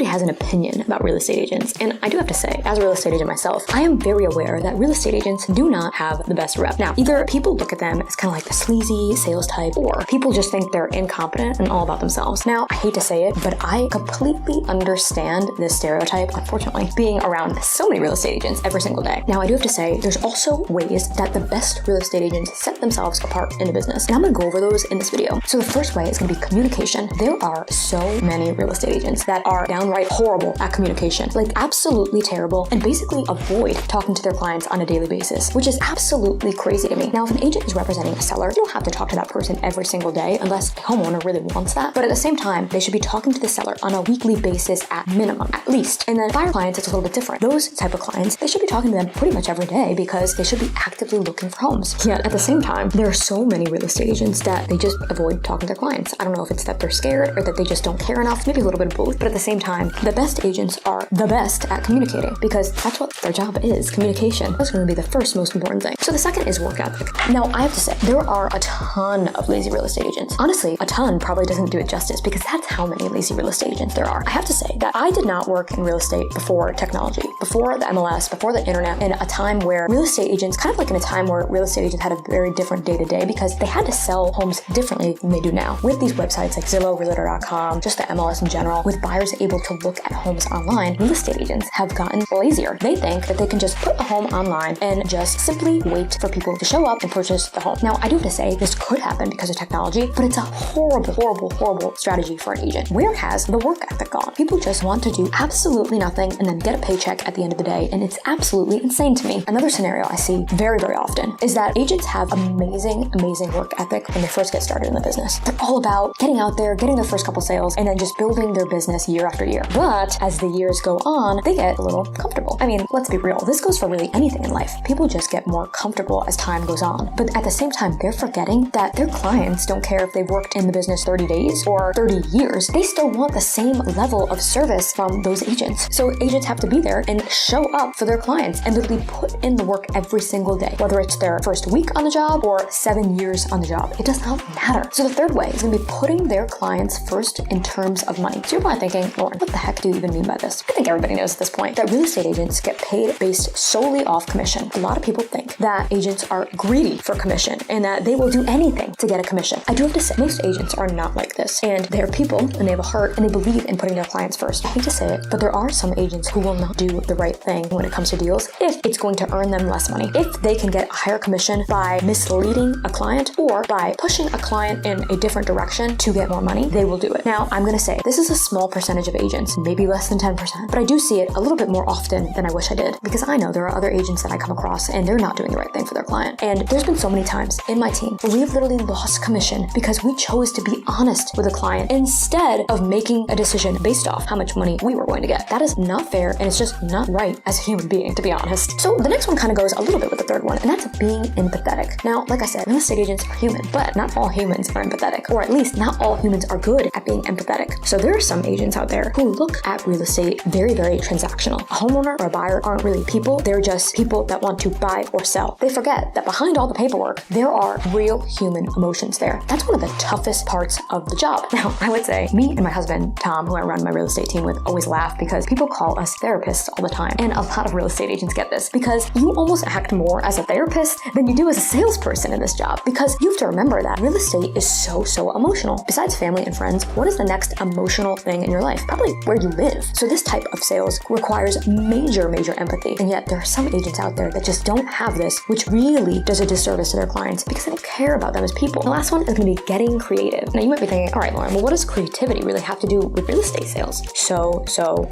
everybody has an opinion about real estate agents. And I do have to say, as a real estate agent myself, I am very aware that real estate agents do not have the best rep. Now, either people look at them as kind of like the sleazy sales type, or people just think they're incompetent and all about themselves. Now, I hate to say it, but I completely understand this stereotype, unfortunately, being around so many real estate agents every single day. Now, I do have to say, there's also ways that the best real estate agents set themselves apart in the business. And I'm going to go over those in this video. So the first way is going to be communication. There are so many real estate agents that are downright horrible at communication, like absolutely terrible, and basically avoid talking to their clients on a daily basis, which is absolutely crazy to me. Now, if an agent is representing a seller, you don't have to talk to that person every single day unless the homeowner really wants that. But at the same time, they should be talking to the seller on a weekly basis at minimum, at least. And then buyer clients, it's a little bit different. Those type of clients, they should be talking to them pretty much every day because they should be actively looking for homes. Yet at the same time, there are so many real estate agents that they just avoid talking to their clients. I don't know if it's that they're scared or that they just don't care enough, maybe a little bit of both. But at the same time, the best agents are the best at communicating because that's what their job is, communication. That's going to be the first most important thing. So the second is work ethic. Now, I have to say, there are a ton of lazy real estate agents. Honestly, a ton probably doesn't do it justice because that's how many lazy real estate agents there are. I have to say that I did not work in real estate before technology, before the MLS, before the internet, in a time where real estate agents, kind of like in a time where real estate agents had a very different day-to-day because they had to sell homes differently than they do now. With these websites like Zillow, Realtor.com, just the MLS in general, with buyers able to look at homes online, real estate agents have gotten lazier. They think that they can just put a home online and just simply wait for people to show up and purchase the home. Now, I do have to say this could happen because of technology, but it's a horrible, horrible, horrible strategy for an agent. Where has the work ethic gone? People just want to do absolutely nothing and then get a paycheck at the end of the day, and it's absolutely insane to me. Another scenario I see very, very often is that agents have amazing, amazing work ethic when they first get started in the business. They're all about getting out there, getting their first couple sales, and then just building their business year after year. But as the years go on, they get a little comfortable. I mean, let's be real. This goes for really anything in life. People just get more comfortable as time goes on. But at the same time, they're forgetting that their clients don't care if they've worked in the business 30 days or 30 years. They still want the same level of service from those agents. So agents have to be there and show up for their clients and literally put in the work every single day, whether it's their first week on the job or 7 years on the job. It does not matter. So the third way is going to be putting their clients first in terms of money. So you're probably thinking, Lauren, what the heck do you even mean by this? I think everybody knows at this point that real estate agents get paid based solely off commission. A lot of people think that agents are greedy for commission and that they will do anything to get a commission. I do have to say, most agents are not like this, and they're people and they have a heart and they believe in putting their clients first. I hate to say it, but there are some agents who will not do the right thing when it comes to deals if it's going to earn them less money. If they can get a higher commission by misleading a client or by pushing a client in a different direction to get more money, they will do it. Now, I'm going to say this is a small percentage of agents, maybe less than 10%, but I do see it a little bit more often than I wish I did because I know there are other agents that I come across and they're not doing the right thing for their client. And there's been so many times in my team where we've literally lost commission because we chose to be honest with a client instead of making a decision based off how much money we were going to get. That is not fair, and it's just not right as a human being, to be honest. So the next one kind of goes a little bit with the third one, and that's being empathetic. Now, like I said, real estate agents are human, but not all humans are empathetic, or at least not all humans are good at being empathetic. So there are some agents out there who look at real estate very, very transactional. A homeowner or a buyer aren't really people. They're just people that want to buy or sell. They forget that behind all the paperwork, there are real human emotions there. That's one of the toughest parts of the job. Now, I would say me and my husband, Tom, who I run my real estate team with, always laugh because people call us therapists all the time. And a lot of real estate agents get this because you almost act more as a therapist than you do as a salesperson in this job, because you have to remember that real estate is so emotional. Besides family and friends, what is the next emotional thing in your life? Probably where you live. So this type of sales requires major empathy. And yet there are some agents out there that just don't have this, which really does a disservice to their clients because they don't care about them as people. The last one is going to be getting creative. Now you might be thinking, all right, Lauren, well, what does creativity really have to do with real estate sales? So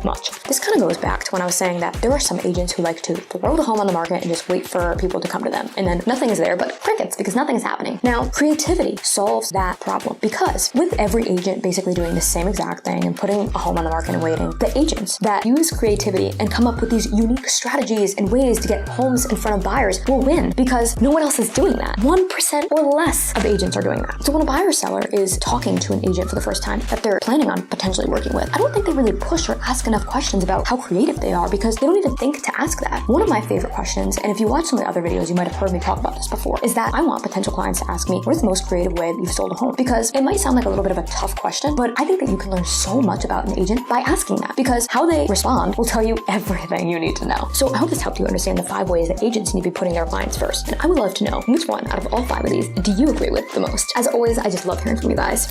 much. This kind of goes back to when I was saying that there are some agents who like to throw the home on the market and just wait for people to come to them. And then nothing is there but crickets because nothing is happening. Now, creativity solves that problem because with every agent basically doing the same exact thing and putting a home on the market and waiting, the agents that use creativity and come up with these unique strategies and ways to get homes in front of buyers will will win because no one else is doing that. 1% or less of agents are doing that. So when a buyer or seller is talking to an agent for the first time that they're planning on potentially working with, I don't think they really push or ask enough questions about how creative they are because they don't even think to ask that. One of my favorite questions, and if you watch some of the other videos, you might have heard me talk about this before, is that I want potential clients to ask me, what is the most creative way that you've sold a home? Because it might sound like a little bit of a tough question, but I think that you can learn so much about an agent by asking that, because how they respond will tell you everything you need to know. So I hope this helped you understand the 5 ways that agents need to be putting their clients first. And I would love to know which one out of all 5 of these do you agree with the most? As always, I just love hearing from you guys.